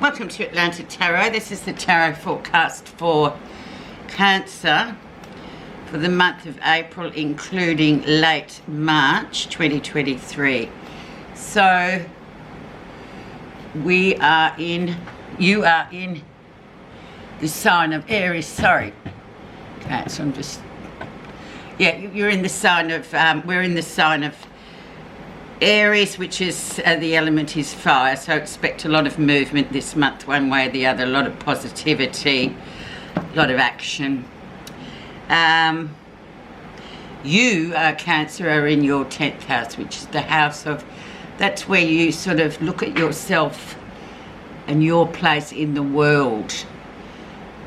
Welcome to Atlantic Tarot. This is the tarot forecast for Cancer for the month of April, including late March 2023. So you are in the sign of Aries. Sorry, okay, so I'm just, yeah, you're in the sign of, we're in the sign of Aries, which is, the element is fire, so expect a lot of movement this month, one way or the other, a lot of positivity, a lot of action. You, Cancer, are in your 10th house, which is the house of, that's where you sort of look at yourself and your place in the world.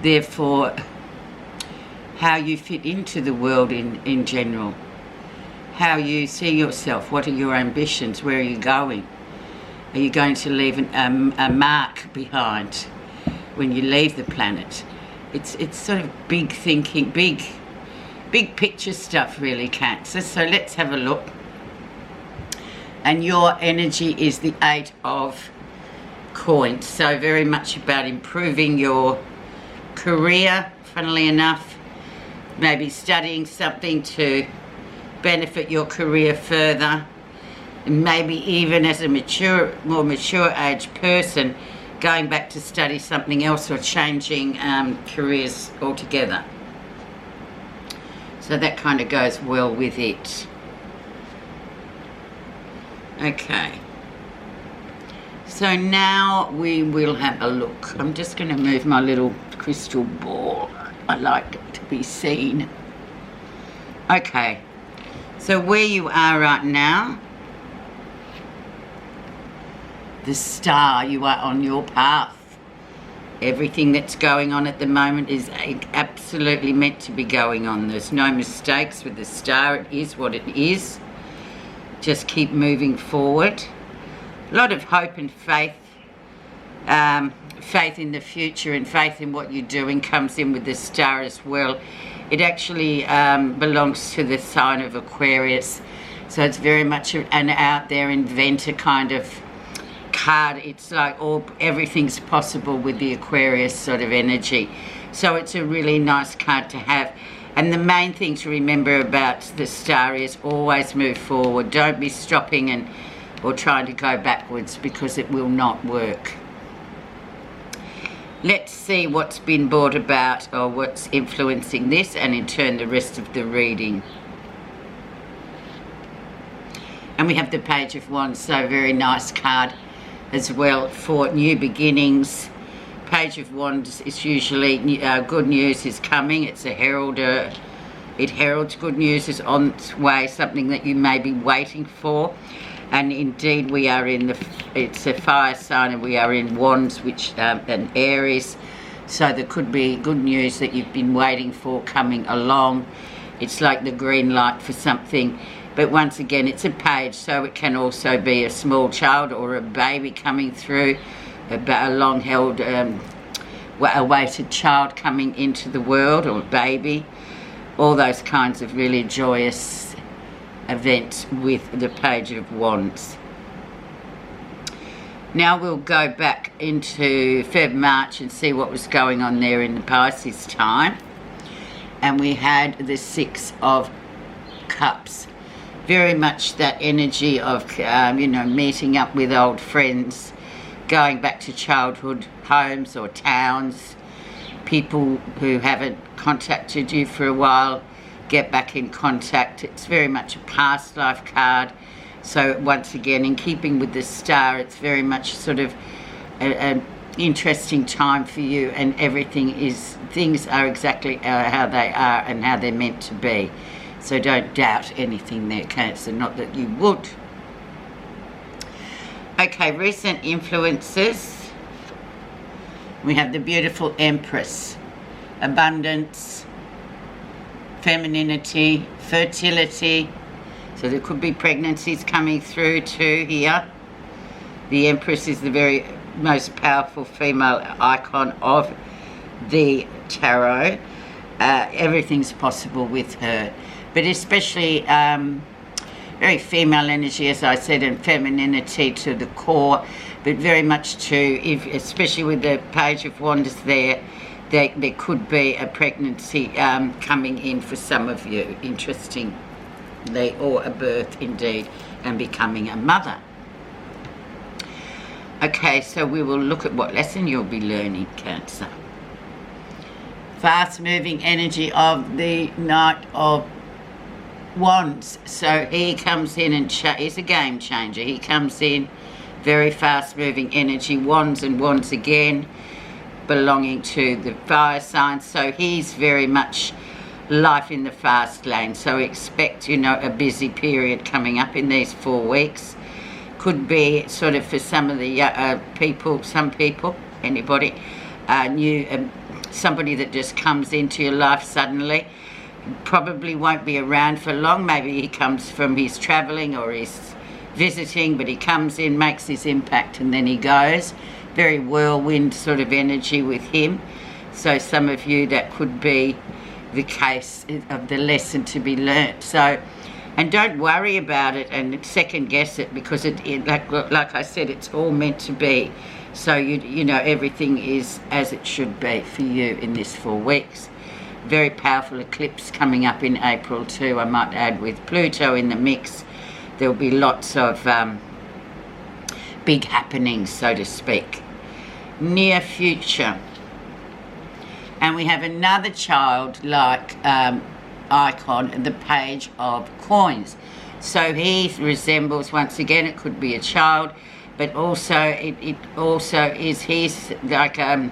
Therefore, how you fit into the world in general. How you see yourself, what are your ambitions, where are you going? Are you going to leave a mark behind when you leave the planet? It's sort of big thinking, big picture stuff really, Cancer. So let's have a look. And your energy is the 8 of coins, so very much about improving your career, funnily enough, maybe studying something to benefit your career further, and maybe even as a more mature age person going back to study something else or changing careers altogether. So that kind of goes well with it. Okay, so now we will have a look. I'm just going to move my little crystal ball. I like it to be seen. Okay, so where you are right now, the star, you are on your path. Everything that's going on at the moment is absolutely meant to be going on. There's no mistakes with the star. It is what it is. Just keep moving forward. A lot of hope and faith. Faith in the future and faith in what you're doing comes in with the star as well. It actually belongs to the sign of Aquarius, so it's very much an out there inventor kind of card. It's like everything's possible with the Aquarius sort of energy, so it's a really nice card to have. And the main thing to remember about the star is always move forward. Don't be stopping or trying to go backwards, because it will not work. Let's see what's been brought about or what's influencing this, and in turn the rest of the reading. And we have the Page of Wands, so very nice card as well for new beginnings. Page of Wands is usually good news is coming. It's a heralder. It heralds good news is on its way, something that you may be waiting for. And indeed we are it's a fire sign, and we are in Wands, which an Aries, so there could be good news that you've been waiting for coming along. It's like the green light for something, but once again it's a page, so it can also be a small child or a baby coming through, a long held awaited child coming into the world, or a baby, all those kinds of really joyous event with the Page of Wands. Now we'll go back into March and see what was going on there in the Pisces time. And we had the 6 of Cups. Very much that energy of, meeting up with old friends, going back to childhood homes or towns, people who haven't contacted you for a while, get back in contact. It's very much a past life card, so once again, in keeping with the star, it's very much sort of an interesting time for you, and things are exactly how they are and how they're meant to be, so don't doubt anything there, Cancer, not that you would. Okay, recent influences. We have the beautiful Empress, abundance, femininity, fertility, so there could be pregnancies coming through too here. The Empress is the very most powerful female icon of the tarot. Everything's possible with her, but especially very female energy, as I said, and femininity to the core, but very much too, if especially with the Page of Wands there could be a pregnancy coming in for some of you, interestingly, or a birth indeed, and becoming a mother. Okay, so we will look at what lesson you'll be learning, Cancer. Fast moving energy of the Knight of Wands. So he comes in and is a game changer. He comes in, very fast moving energy, Wands and Wands again, belonging to the fire sign. So he's very much life in the fast lane. So expect, you know, a busy period coming up in these 4 weeks. Could be sort of for some of the anybody new, somebody that just comes into your life suddenly. Probably won't be around for long. Maybe he comes from his travelling or he's visiting, but he comes in, makes his impact, and then he goes. Very whirlwind sort of energy with him. So some of you, that could be the case of the lesson to be learnt. So, and don't worry about it and second guess it, because it like I said, it's all meant to be. So you know, everything is as it should be for you in this 4 weeks. Very powerful eclipse coming up in April too, I might add, with Pluto in the mix. There'll be lots of big happenings, so to speak. Near future. And we have another child-like icon, the Page of Coins. So he resembles, once again, it could be a child, but also it also is, he's like a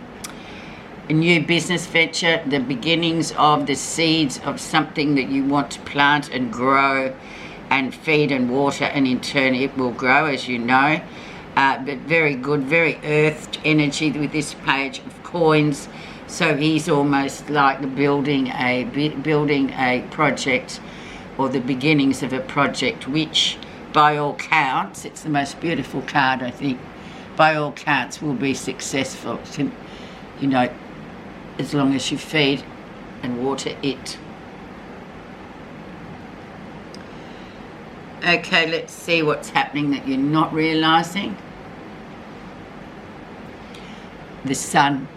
new business venture, the beginnings of the seeds of something that you want to plant and grow and feed and water, and in turn it will grow, as you know. But very good, very earthed energy with this Page of Coins. So he's almost like building a project, or the beginnings of a project, which by all counts, it's the most beautiful card, I think, by all counts will be successful, you know, as long as you feed and water it. Okay, let's see what's happening that you're not realising. The Sun.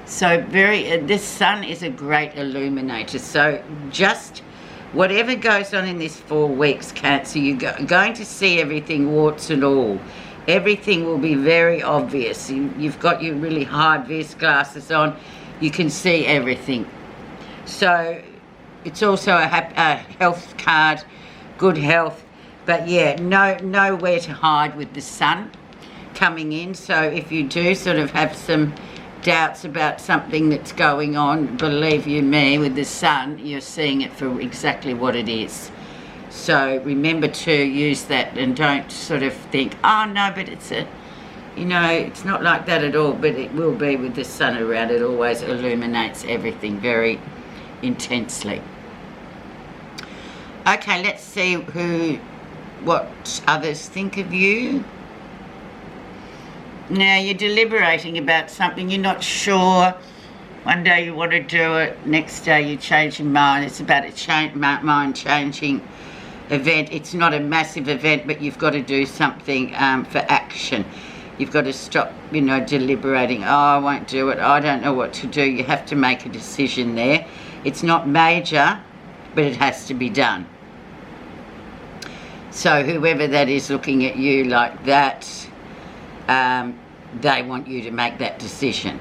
So this Sun is a great illuminator. So just whatever goes on in this 4 weeks, Cancer, you're going to see everything, warts and all. Everything will be very obvious. You've got your really hard vis glasses on. You can see everything. So it's also a health card, good health. But yeah, nowhere to hide with the Sun coming in. So if you do sort of have some doubts about something that's going on, believe you me, with the Sun, you're seeing it for exactly what it is. So remember to use that, and don't sort of think, oh no, but it's a, you know, it's not like that at all. But it will be with the Sun around. It always illuminates everything very intensely. Okay, let's see what others think of you. Now you're deliberating about something, you're not sure. One day you want to do it, next day you change your mind. It's about a mind-changing event. It's not a massive event, but you've got to do something for action. You've got to stop, you know, deliberating. Oh, I won't do it. I don't know what to do. You have to make a decision there. It's not major, but it has to be done. So whoever that is looking at you like that, they want you to make that decision,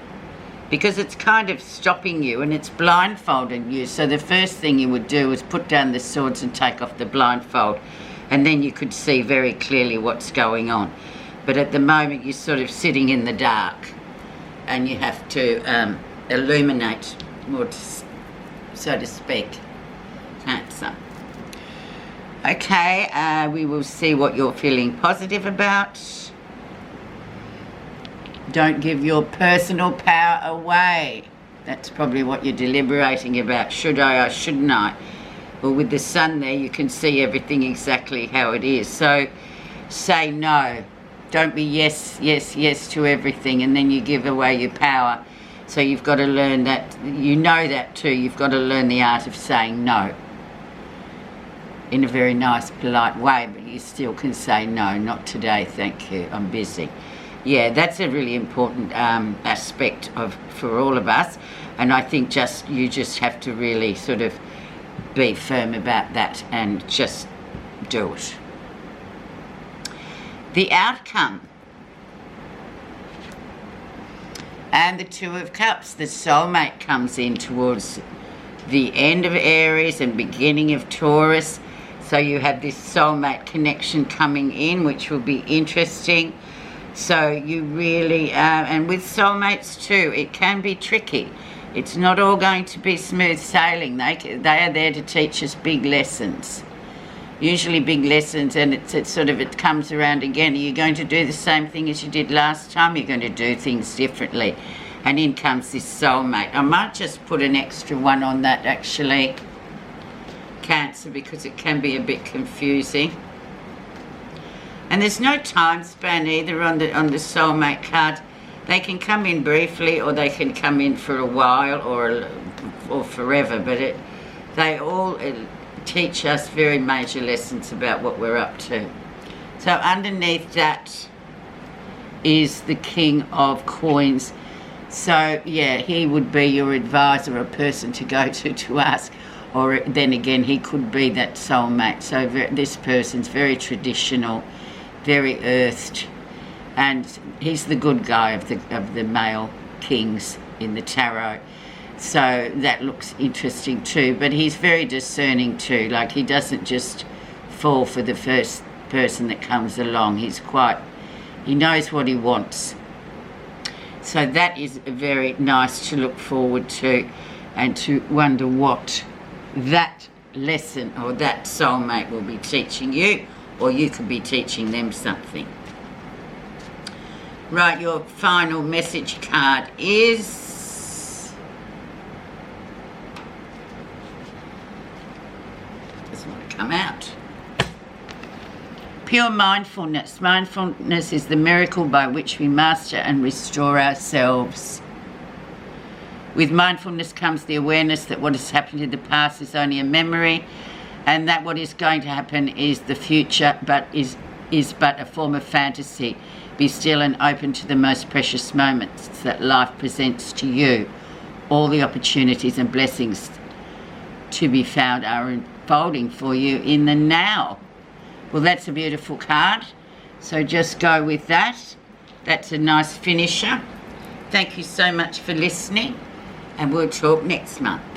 because it's kind of stopping you and it's blindfolding you. So the first thing you would do is put down the swords and take off the blindfold, and then you could see very clearly what's going on. But at the moment you're sort of sitting in the dark, and you have to illuminate, or so to speak, Cancer. Okay, we will see what you're feeling positive about. Don't give your personal power away. That's probably what you're deliberating about. Should I or shouldn't I? Well, with the Sun there, you can see everything exactly how it is. So say no. Don't be yes, yes, yes to everything, and then you give away your power. So you've got to learn that. You know that too. You've got to learn the art of saying no in a very nice, polite way, but you still can say no, not today, thank you, I'm busy. yeah, that's a really important aspect for all of us, and I think you just have to really sort of be firm about that and just do it. The outcome. And the Two of Cups, the soulmate comes in towards the end of Aries and beginning of Taurus. So you have this soulmate connection coming in, which will be interesting. So you really, and with soulmates too, it can be tricky. It's not all going to be smooth sailing. They are there to teach us big lessons. Usually big lessons, and it comes around again. Are you going to do the same thing as you did last time? You're going to do things differently. And in comes this soulmate. I might just put an extra one on that actually, Cancer, because it can be a bit confusing. And there's no time span either on the soulmate card. They can come in briefly, or they can come in for a while, or forever. But they all teach us very major lessons about what we're up to. So underneath that is the King of Coins. So yeah, he would be your advisor, a person to go to ask, or then again he could be that soulmate. So this person's very traditional, very earthed, and he's the good guy of the male kings in the tarot. So that looks interesting too, but he's very discerning too. Like, he doesn't just fall for the first person that comes along. He knows what he wants. So that is very nice to look forward to, and to wonder what that lesson or that soulmate will be teaching you, or you could be teaching them something. Right, your final message card is... doesn't want to come out. Pure mindfulness. Mindfulness is the miracle by which we master and restore ourselves. With mindfulness comes the awareness that what has happened in the past is only a memory, and that what is going to happen is the future, but is but a form of fantasy. Be still and open to the most precious moments that life presents to you. All the opportunities and blessings to be found are unfolding for you in the now. Well, that's a beautiful card. So just go with that. That's a nice finisher. Thank you so much for listening, and we'll talk next month.